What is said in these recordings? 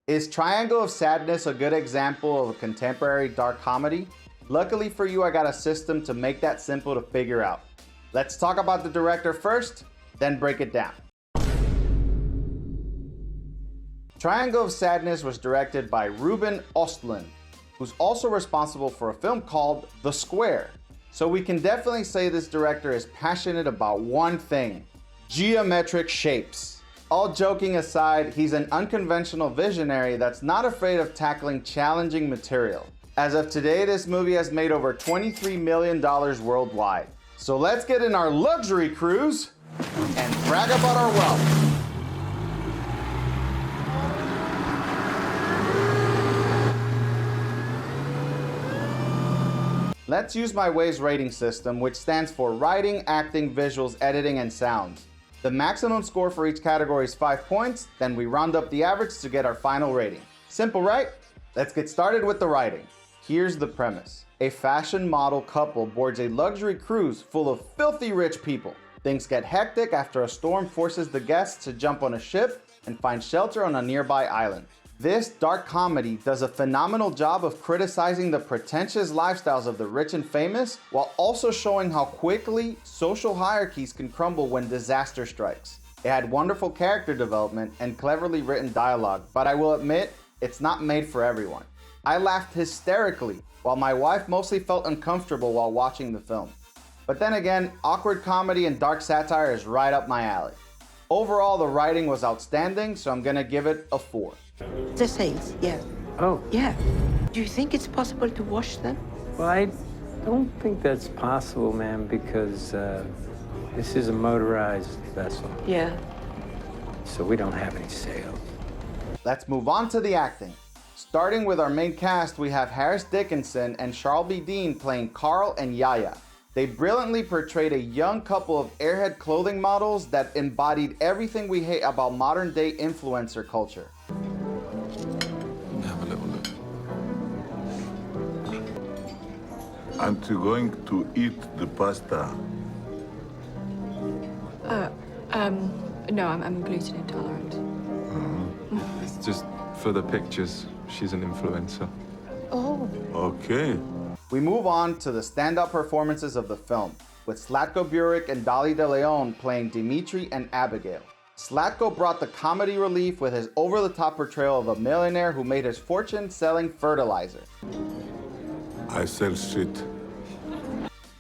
Is Triangle of Sadness a good example of a contemporary dark comedy? Luckily for you, I got a system to make that simple to figure out. Let's talk about the director first, then break it down. Triangle of Sadness was directed by Ruben Östlund, who's also responsible for a film called The Square. So we can definitely say this director is passionate about one thing: geometric shapes. All joking aside, he's an unconventional visionary that's not afraid of tackling challenging material. As of today, this movie has made over $23 million worldwide. So let's get in our luxury cruise and brag about our wealth. Let's use my Waves rating system, which stands for writing, acting, visuals, editing, and sound. The maximum score for each category is 5 points, then we round up the average to get our final rating. Simple, right? Let's get started with the writing. Here's the premise. A fashion model couple boards a luxury cruise full of filthy rich people. Things get hectic after a storm forces the guests to jump on a ship and find shelter on a nearby island. This dark comedy does a phenomenal job of criticizing the pretentious lifestyles of the rich and famous, while also showing how quickly social hierarchies can crumble when disaster strikes. It had wonderful character development and cleverly written dialogue, but I will admit, it's not made for everyone. I laughed hysterically, while my wife mostly felt uncomfortable while watching the film. But then again, awkward comedy and dark satire is right up my alley. Overall, the writing was outstanding, so I'm gonna give it a 4. The sails, yeah. Oh. Yeah. Do you think it's possible to wash them? Well, I don't think that's possible, ma'am, because this is a motorized vessel. Yeah. So we don't have any sails. Let's move on to the acting. Starting with our main cast, we have Harris Dickinson and Charlby Dean playing Carl and Yaya. They brilliantly portrayed a young couple of airhead clothing models that embodied everything we hate about modern day influencer culture. Have a little look. Aren't you going to eat the pasta? No, I'm gluten intolerant. It's just for the pictures. She's an influencer. Oh. Okay. We move on to the standout performances of the film, with Slatko Buric and Dolly De Leon playing Dimitri and Abigail. Slatko brought the comedy relief with his over-the-top portrayal of a millionaire who made his fortune selling fertilizer. I sell shit.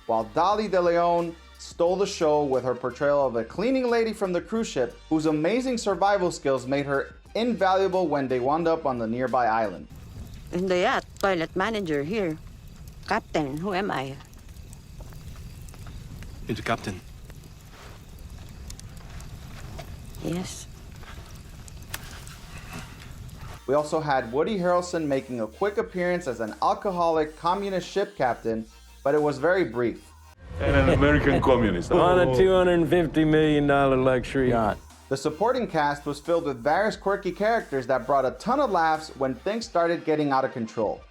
While Dolly De Leon stole the show with her portrayal of a cleaning lady from the cruise ship whose amazing survival skills made her invaluable when they wound up on the nearby island. In the yacht, toilet manager here. Captain, who am I? You're the captain. Yes. We also had Woody Harrelson making a quick appearance as an alcoholic communist ship captain, but it was very brief. And an American communist. On a $250 million luxury yacht. The supporting cast was filled with various quirky characters that brought a ton of laughs when things started getting out of control.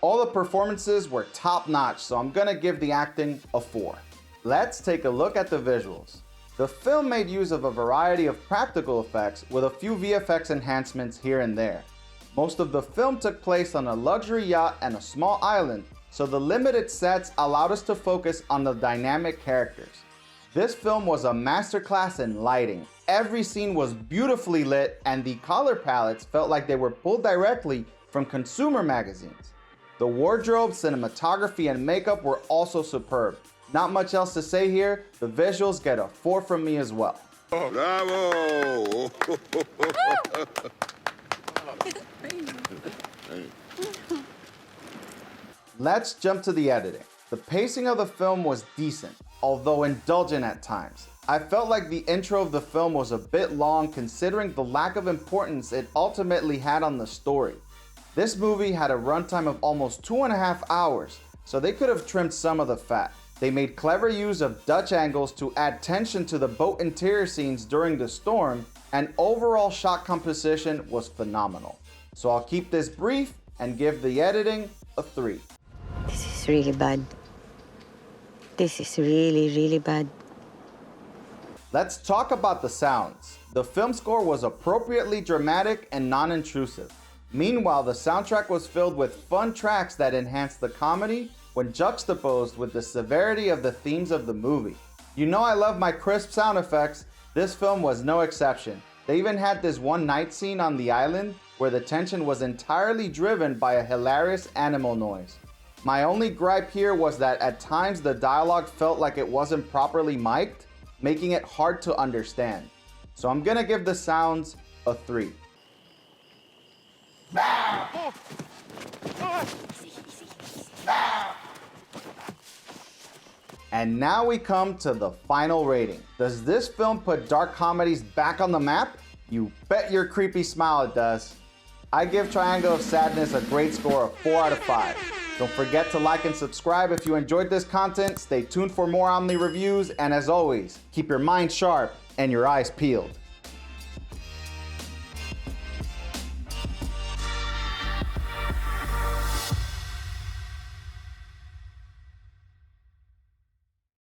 All the performances were top-notch, so I'm gonna give the acting a 4. Let's take a look at the visuals. The film made use of a variety of practical effects with a few VFX enhancements here and there. Most of the film took place on a luxury yacht and a small island, so the limited sets allowed us to focus on the dynamic characters. This film was a masterclass in lighting. Every scene was beautifully lit, and the color palettes felt like they were pulled directly from consumer magazines. The wardrobe, cinematography, and makeup were also superb. Not much else to say here. The visuals get a 4 from me as well. Bravo! Let's jump to the editing. The pacing of the film was decent, although indulgent at times. I felt like the intro of the film was a bit long considering the lack of importance it ultimately had on the story. This movie had a runtime of almost 2.5 hours, so they could have trimmed some of the fat. They made clever use of Dutch angles to add tension to the boat interior scenes during the storm, and overall shot composition was phenomenal. So I'll keep this brief and give the editing a 3. This is really bad. This is really, really bad. Let's talk about the sounds. The film score was appropriately dramatic and non-intrusive. Meanwhile, the soundtrack was filled with fun tracks that enhanced the comedy when juxtaposed with the severity of the themes of the movie. You know I love my crisp sound effects. This film was no exception. They even had this one night scene on the island where the tension was entirely driven by a hilarious animal noise. My only gripe here was that at times the dialogue felt like it wasn't properly mic'd, making it hard to understand. So I'm gonna give the sounds a 3. And now we come to the final rating. Does this film put dark comedies back on the map? You bet your creepy smile it does. I give Triangle of Sadness a grade score of 4 out of 5. Don't forget to like and subscribe if you enjoyed this content. Stay tuned for more Omni reviews, and as always, keep your mind sharp and your eyes peeled.